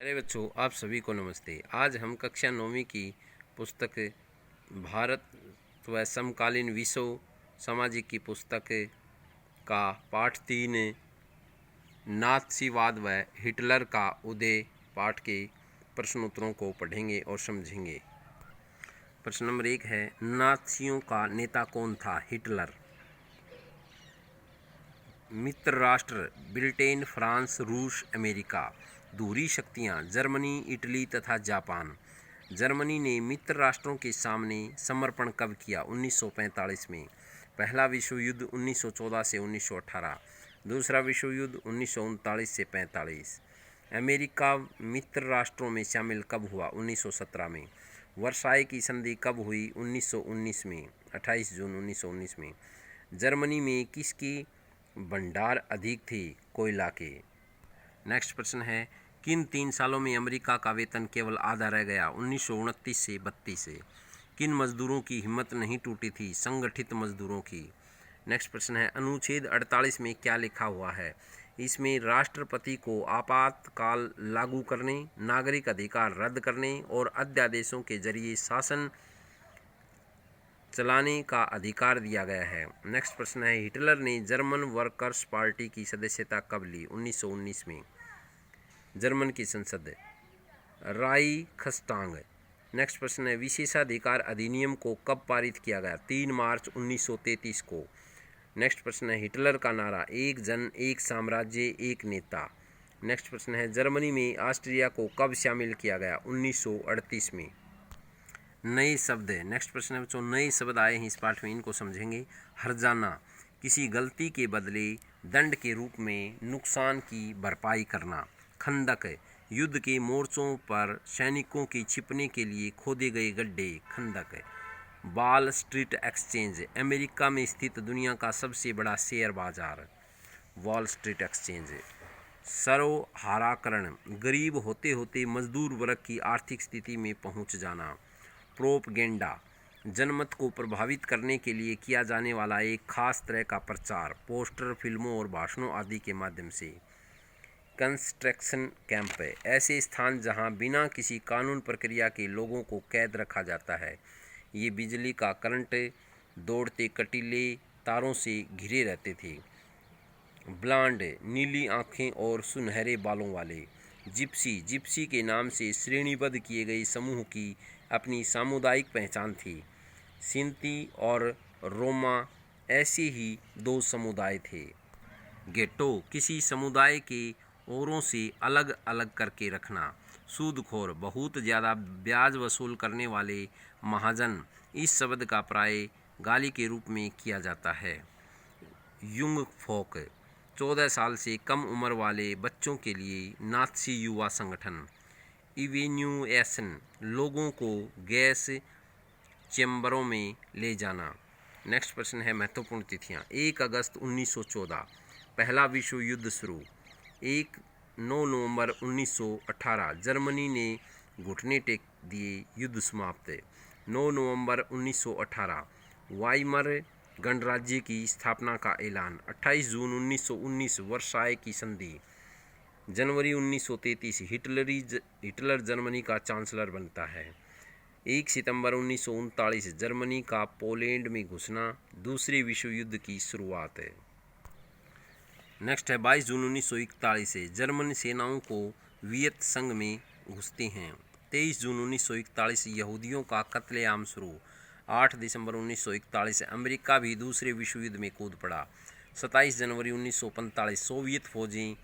अरे बच्चों, आप सभी को नमस्ते। आज हम कक्षा 9वीं की पुस्तक भारत व समकालीन विश्व सामाजिक की पुस्तक का पाठ 3 नाथसीवाद व हिटलर का उदय पाठ के प्रश्नोत्तरों को पढ़ेंगे और समझेंगे। प्रश्न नंबर 1 है, नाथसियों का नेता कौन था? हिटलर। मित्र राष्ट्र ब्रिटेन, फ्रांस, रूस, अमेरिका। दूरी शक्तियाँ जर्मनी, इटली तथा जापान। जर्मनी ने मित्र राष्ट्रों के सामने समर्पण कब किया? 1945 में। पहला विश्व युद्ध 1914 से 1918। दूसरा विश्व युद्ध 1939 से 45। अमेरिका मित्र राष्ट्रों में शामिल कब हुआ? 1917 में। वर्साई की संधि कब हुई? 1919 में, 28 जून 1919 में। जर्मनी में किसकी भंडार अधिक थे? कोयला के। नेक्स्ट प्रश्न है, किन 3 सालों में अमेरिका का वेतन केवल आधा रह गया? 1929 से 32 से। किन मजदूरों की हिम्मत नहीं टूटी थी? संगठित मजदूरों की। नेक्स्ट प्रश्न है, अनुच्छेद 48 में क्या लिखा हुआ है? इसमें राष्ट्रपति को आपातकाल लागू करने, नागरिक अधिकार रद्द करने और अध्यादेशों के जरिए शासन चलाने का अधिकार दिया गया है। नेक्स्ट प्रश्न है, हिटलर ने जर्मन वर्कर्स पार्टी की सदस्यता कब ली? 1919 में। जर्मन की संसद राइखस्टाग। नेक्स्ट प्रश्न है, विशेषाधिकार अधिनियम को कब पारित किया गया? 3 मार्च 1933 को। नेक्स्ट प्रश्न है, हिटलर का नारा एक जन, एक साम्राज्य, एक नेता। नेक्स्ट प्रश्न है, जर्मनी में ऑस्ट्रिया को कब शामिल किया गया? 1938 में। नए शब्द। नेक्स्ट प्रश्न है बच्चों, नए शब्द आए हैं इस पाठ में, इनको समझेंगे। हर्जाना, किसी गलती के बदले दंड के रूप में नुकसान की भरपाई करना। खंदक, युद्ध के मोर्चों पर सैनिकों के छिपने के लिए खोदे गए गड्ढे। खंदक। वॉल स्ट्रीट एक्सचेंज, अमेरिका में स्थित दुनिया का सबसे बड़ा शेयर बाजार। Wall street exchange. सर्वहाराकरण, गरीब होते होते मजदूर वर्ग की आर्थिक स्थिति में पहुंच जाना। प्रोपगेंडा, जनमत को प्रभावित करने के लिए किया जाने वाला एक खास तरह का प्रचार, पोस्टर, फिल्मों और भाषणों आदि के माध्यम से। कंस्ट्रक्शन कैंप, ऐसे स्थान जहां बिना किसी कानून प्रक्रिया के लोगों को कैद रखा जाता है। ये बिजली का करंट दौड़ते कटीले तारों से घिरे रहते थे। ब्लांड, नीली आँखें और सुनहरे बालों वाले। जिप्सी, जिप्सी के नाम से श्रेणीबद्ध किए गए समूह की अपनी सामुदायिक पहचान थी। सिंती और रोमा ऐसे ही 2 समुदाय थे। गेटो, किसी समुदाय के औरों से अलग अलग करके रखना। सूदखोर, बहुत ज़्यादा ब्याज वसूल करने वाले महाजन। इस शब्द का प्राय गाली के रूप में किया जाता है। युंग फोक, 14 साल से कम उम्र वाले बच्चों के लिए नात्सी युवा संगठन। इवेन्यूएशन, लोगों को गैस चैम्बरों में ले जाना। नेक्स्ट प्रश्न है, महत्वपूर्ण तिथियां। 1 अगस्त 1914, पहला विश्व युद्ध शुरू। 9 नवंबर 1918, जर्मनी ने घुटने टेक दिए, युद्ध समाप्त। 9 नवंबर 1918, वाइमर गणराज्य की स्थापना का ऐलान। 28 जून 1919, वर्साई की संधि। जनवरी 1933, हिटलर जर्मनी का चांसलर बनता है। 1 सितंबर 1939, जर्मनी का पोलैंड में घुसना, दूसरे विश्व युद्ध की शुरुआत है। नेक्स्ट है, 22 जून 1941 से जर्मन सेनाओं को वियत संघ में घुसते हैं। 23 जून 1941, यहूदियों का कत्लेआम शुरू। 8 दिसंबर 1941, अमेरिका भी दूसरे विश्व युद्ध में कूद पड़ा। 27 जनवरी 1945, सोवियत फौजें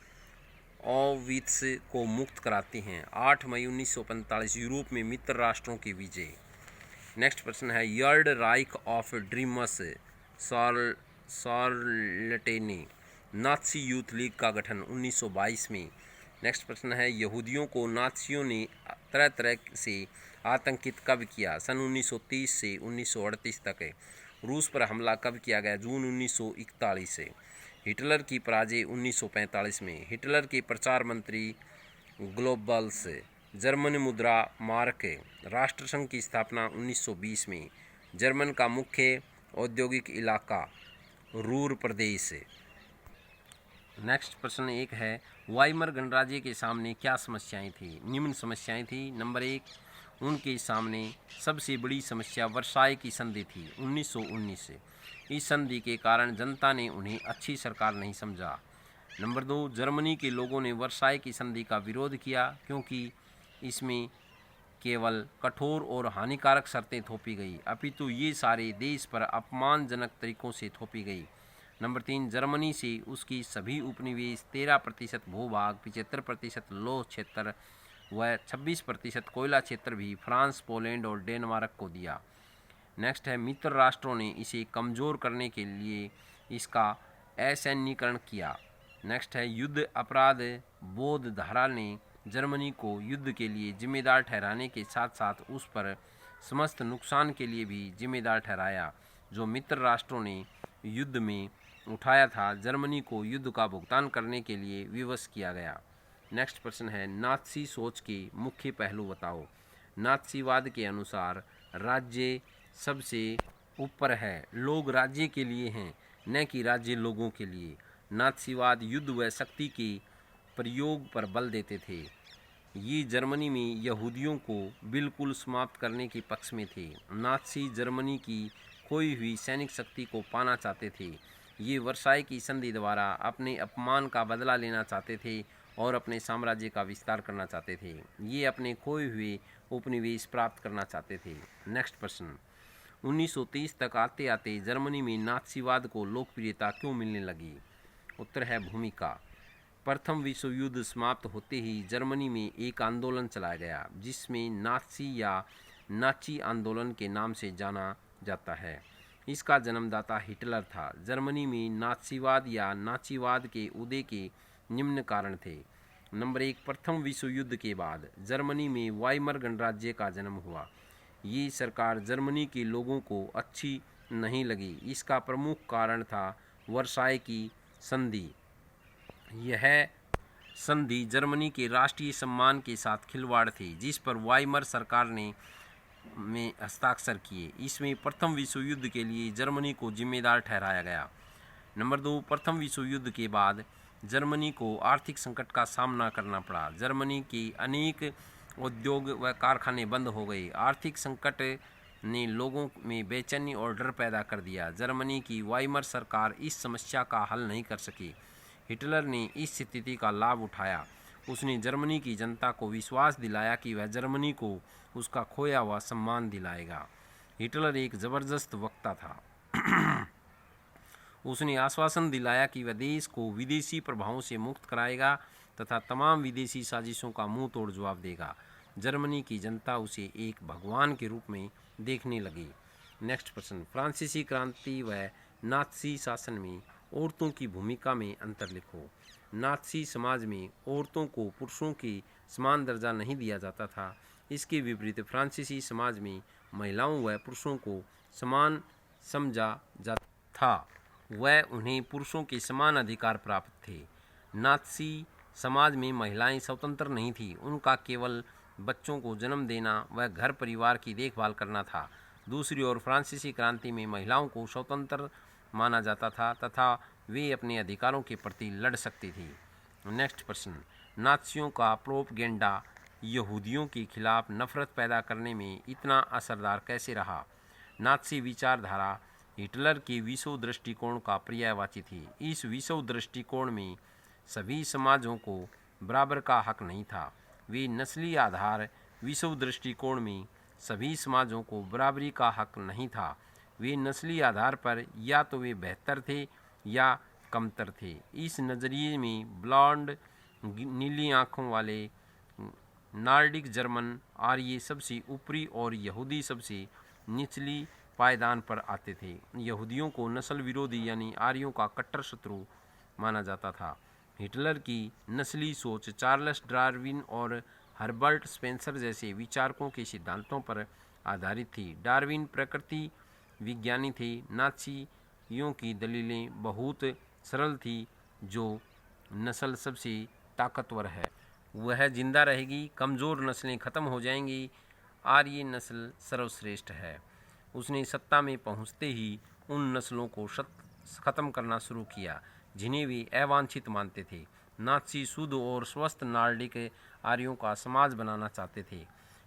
ऑविट्स को मुक्त कराती हैं। 8 मई 1945, यूरोप में मित्र राष्ट्रों की विजय। नेक्स्ट प्रश्न है, यर्ड राइक ऑफ ड्रीमर्स शॉर्लटेने, नात्सी यूथ लीग का गठन 1922 में। नेक्स्ट प्रश्न है, यहूदियों को नात्सियों ने तरह तरह से आतंकित कब किया? सन 1930 से 1938 तक। रूस पर हमला कब किया गया? जून 1941 से। हिटलर की पराजय 1945 में। हिटलर के प्रचार मंत्री ग्लोबल्स, जर्मन मुद्रा मार्क। राष्ट्रसंघ की स्थापना 1920 में। जर्मन का मुख्य औद्योगिक इलाका रूर प्रदेश। नेक्स्ट प्रश्न एक है, वाइमर गणराज्य के सामने क्या समस्याएं थी? निम्न समस्याएं थी। नंबर एक, उनके सामने सबसे बड़ी समस्या वर्साई की संधि थी 1919 से। इस संधि के कारण जनता ने उन्हें अच्छी सरकार नहीं समझा। नंबर दो, जर्मनी के लोगों ने वर्साई की संधि का विरोध किया क्योंकि इसमें केवल कठोर और हानिकारक शर्तें थोपी गई, अपितु ये सारे देश पर अपमानजनक तरीकों से थोपी गई। नंबर तीन, जर्मनी से उसकी सभी उपनिवेश 13% भूभाग, 75% लौह क्षेत्र व 26% कोयला क्षेत्र भी फ्रांस, पोलैंड और डेनमार्क को दिया। नेक्स्ट है, मित्र राष्ट्रों ने इसे कमज़ोर करने के लिए इसका असैन्यीकरण किया। नेक्स्ट है, युद्ध अपराध बोध धारा ने जर्मनी को युद्ध के लिए जिम्मेदार ठहराने के साथ साथ उस पर समस्त नुकसान के लिए भी जिम्मेदार ठहराया जो मित्र राष्ट्रों ने युद्ध में उठाया था। जर्मनी को युद्ध का भुगतान करने के लिए विवश किया गया। नेक्स्ट प्रश्न है, नात्सी सोच के मुख्य पहलू बताओ। नात्सीवाद के अनुसार राज्य सबसे ऊपर है, लोग राज्य के लिए हैं न कि राज्य लोगों के लिए। नात्सीवाद युद्ध व शक्ति के प्रयोग पर बल देते थे। ये जर्मनी में यहूदियों को बिल्कुल समाप्त करने के पक्ष में थे। नात्सी जर्मनी की खोई हुई सैनिक शक्ति को पाना चाहते थे। ये वर्साई की संधि द्वारा अपने अपमान का बदला लेना चाहते थे और अपने साम्राज्य का विस्तार करना चाहते थे। ये अपने खोए हुए उपनिवेश प्राप्त करना चाहते थे। नेक्स्ट प्रश्न, 1930 तक आते आते जर्मनी में नात्सीवाद को लोकप्रियता क्यों मिलने लगी? उत्तर है भूमिका। प्रथम विश्व युद्ध समाप्त होते ही जर्मनी में एक आंदोलन चलाया गया जिसमें नात्सी या नाची आंदोलन के नाम से जाना जाता है। इसका जन्मदाता हिटलर था। जर्मनी में नात्सीवाद या नाचीवाद के उदय के निम्न कारण थे। नंबर एक, प्रथम विश्व युद्ध के बाद जर्मनी में वाइमर गणराज्य का जन्म हुआ। ये सरकार जर्मनी के लोगों को अच्छी नहीं लगी। इसका प्रमुख कारण था वर्साई की संधि। यह संधि जर्मनी के राष्ट्रीय सम्मान के साथ खिलवाड़ थी जिस पर वाइमर सरकार ने में हस्ताक्षर किए। इसमें प्रथम विश्व युद्ध के लिए जर्मनी को जिम्मेदार ठहराया गया। नंबर दो, प्रथम विश्व युद्ध के बाद जर्मनी को आर्थिक संकट का सामना करना पड़ा। जर्मनी के अनेक उद्योग व कारखाने बंद हो गए। आर्थिक संकट ने लोगों में बेचैनी और डर पैदा कर दिया। जर्मनी की वाइमर सरकार इस समस्या का हल नहीं कर सकी। हिटलर ने इस स्थिति का लाभ उठाया। उसने जर्मनी की जनता को विश्वास दिलाया कि वह जर्मनी को उसका खोया हुआ सम्मान दिलाएगा। हिटलर एक ज़बरदस्त वक्ता था। उसने आश्वासन दिलाया कि वह देश को विदेशी प्रभावों से मुक्त कराएगा तथा तमाम विदेशी साजिशों का मुंह तोड़ जवाब देगा। जर्मनी की जनता उसे एक भगवान के रूप में देखने लगी। नेक्स्ट प्रश्न, फ्रांसीसी क्रांति व नात्सी शासन में औरतों की भूमिका में अंतर लिखो। नात्सी समाज में औरतों को पुरुषों के समान दर्जा नहीं दिया जाता था। इसके विपरीत फ्रांसीसी समाज में महिलाओं व पुरुषों को समान समझा जाता था व उन्हें पुरुषों के समान अधिकार प्राप्त थे। नात्सी समाज में महिलाएं स्वतंत्र नहीं थीं। उनका केवल बच्चों को जन्म देना व घर परिवार की देखभाल करना था। दूसरी ओर फ्रांसीसी क्रांति में महिलाओं को स्वतंत्र माना जाता था तथा वे अपने अधिकारों के प्रति लड़ सकती थी। नेक्स्ट प्रश्न, नात्सियों का प्रोपगेंडा यहूदियों के खिलाफ नफरत पैदा करने में इतना असरदार कैसे रहा? नात्सी विचारधारा हिटलर के विश्व दृष्टिकोण का पर्यायवाची थी। इस विश्व दृष्टिकोण में सभी समाजों को बराबर का हक नहीं था। वे नस्ली आधार विश्व दृष्टिकोण में सभी समाजों को बराबरी का हक नहीं था। वे नस्ली आधार पर या तो वे बेहतर थे या कमतर थे। इस नज़रिए में ब्लॉन्ड नीली आँखों वाले नॉर्डिक जर्मन आर्य सबसे ऊपरी और यहूदी सबसे निचली पायदान पर आते थे। यहूदियों को नस्ल विरोधी यानी आर्यों का कट्टर शत्रु माना जाता था। हिटलर की नस्ली सोच चार्ल्स डार्विन और हर्बर्ट स्पेंसर जैसे विचारकों के सिद्धांतों पर आधारित थी। डार्विन प्रकृति विज्ञानी थे। नात्सियों की दलीलें बहुत सरल थी। जो नस्ल सबसे ताकतवर है वह जिंदा रहेगी, कमज़ोर नस्लें खत्म हो जाएंगी, आर्य नस्ल सर्वश्रेष्ठ है। उसने सत्ता में पहुंचते ही उन नस्लों को ख़त्म करना शुरू किया जिन्हें वे अवांछित मानते थे। नात्सी शुद्ध और स्वस्थ नार्डिक आर्यों का समाज बनाना चाहते थे।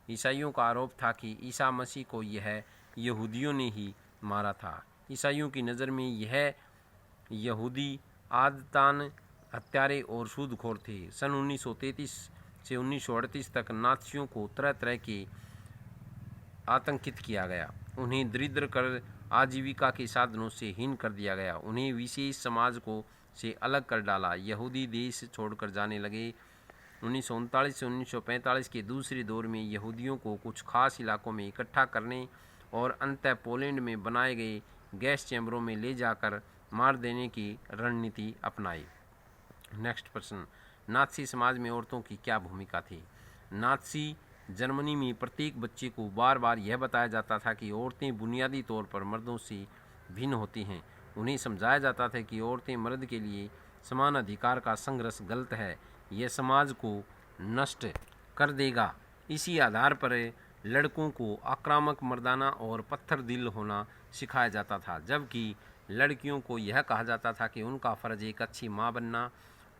ईसाइयों का आरोप था कि ईसा मसीह को यह यहूदियों ने ही मारा था। ईसाइयों की नज़र में यह यहूदी आदतान हत्यारे और सूदखोर थे। सन 1933 से 1938 तक नात्सियों को तरह तरह के आतंकित किया गया। उन्हें दरिद्र कर आजीविका के साधनों से हीन कर दिया गया। उन्हें विशेष समाज को से अलग कर डाला। यहूदी देश छोड़कर जाने लगे। 1939 से 1945 के दूसरे दौर में यहूदियों को कुछ खास इलाकों में इकट्ठा करने और अंततः पोलैंड में बनाए गए गैस चैम्बरों में ले जाकर मार देने की रणनीति अपनाई। नेक्स्ट प्रश्न, नात्सी समाज में औरतों की क्या भूमिका थी? नात्सी जर्मनी में प्रत्येक बच्चे को बार बार यह बताया जाता था कि औरतें बुनियादी तौर पर मर्दों से भिन्न होती हैं। उन्हें समझाया जाता था कि औरतें मर्द के लिए समान अधिकार का संघर्ष गलत है, यह समाज को नष्ट कर देगा। इसी आधार पर लड़कों को आक्रामक, मर्दाना और पत्थर दिल होना सिखाया जाता था, जबकि लड़कियों को यह कहा जाता था कि उनका फ़र्ज एक अच्छी माँ बनना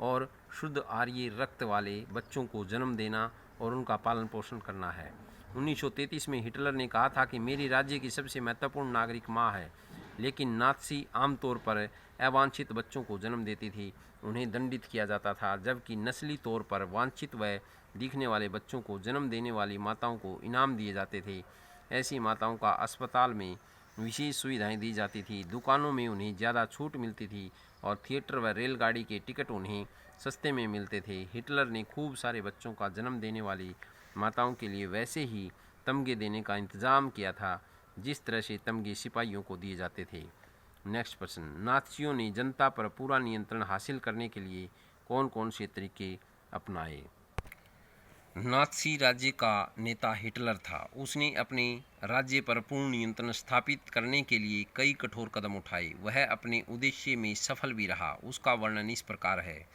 और शुद्ध आर्य रक्त वाले बच्चों को जन्म देना और उनका पालन पोषण करना है। 1933 में हिटलर ने कहा था कि मेरे राज्य की सबसे महत्वपूर्ण नागरिक माँ है, लेकिन नात्सी आमतौर पर अवांछित बच्चों को जन्म देती थी। उन्हें दंडित किया जाता था, जबकि नस्ली तौर पर वांछित व दिखने वाले बच्चों को जन्म देने वाली माताओं को इनाम दिए जाते थे। ऐसी माताओं का अस्पताल में विशेष सुविधाएं दी जाती थी, दुकानों में उन्हें ज़्यादा छूट मिलती थी और थिएटर व रेलगाड़ी के टिकट उन्हें सस्ते में मिलते थे। हिटलर ने खूब सारे बच्चों का जन्म देने वाली माताओं के लिए वैसे ही तमगे देने का इंतज़ाम किया था जिस तरह से तमगे सिपाहियों को दिए जाते थे। नेक्स्ट प्रश्न, नात्सियों ने जनता पर पूरा नियंत्रण हासिल करने के लिए कौन कौन से तरीके अपनाए? नात्सी राज्य का नेता हिटलर था। उसने अपने राज्य पर पूर्ण नियंत्रण स्थापित करने के लिए कई कठोर कदम उठाए। वह अपने उद्देश्य में सफल भी रहा। उसका वर्णन इस प्रकार है।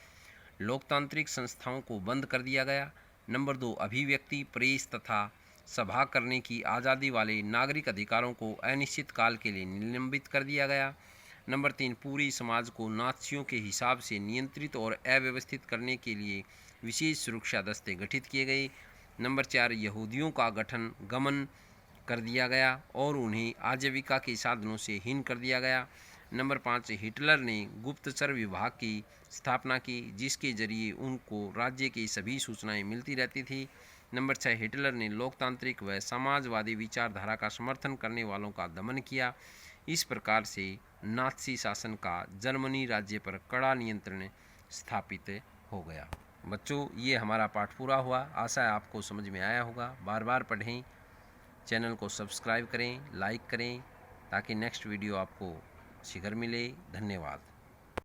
लोकतांत्रिक संस्थाओं को बंद कर दिया गया। नंबर 2, अभिव्यक्ति, प्रेस तथा सभा करने की आज़ादी वाले नागरिक अधिकारों को अनिश्चित काल के लिए निलंबित कर दिया गया। नंबर 3, पूरे समाज को नात्सियों के हिसाब से नियंत्रित और अव्यवस्थित करने के लिए विशेष सुरक्षा दस्ते गठित किए गए। नंबर 4, यहूदियों का गमन कर दिया गया और उन्हें आजीविका के साधनों से हीन कर दिया गया। नंबर 5, हिटलर ने गुप्तचर विभाग की स्थापना की, जिसके जरिए उनको राज्य की सभी सूचनाएं मिलती रहती थी। नंबर 6, हिटलर ने लोकतांत्रिक व समाजवादी विचारधारा का समर्थन करने वालों का दमन किया। इस प्रकार से नात्सी शासन का जर्मनी राज्य पर कड़ा नियंत्रण स्थापित हो गया। बच्चों, ये हमारा पाठ पूरा हुआ। आशा है आपको समझ में आया होगा। बार बार पढ़ें, चैनल को सब्सक्राइब करें, लाइक करें, ताकि नेक्स्ट वीडियो आपको शीघ्र मिले। धन्यवाद।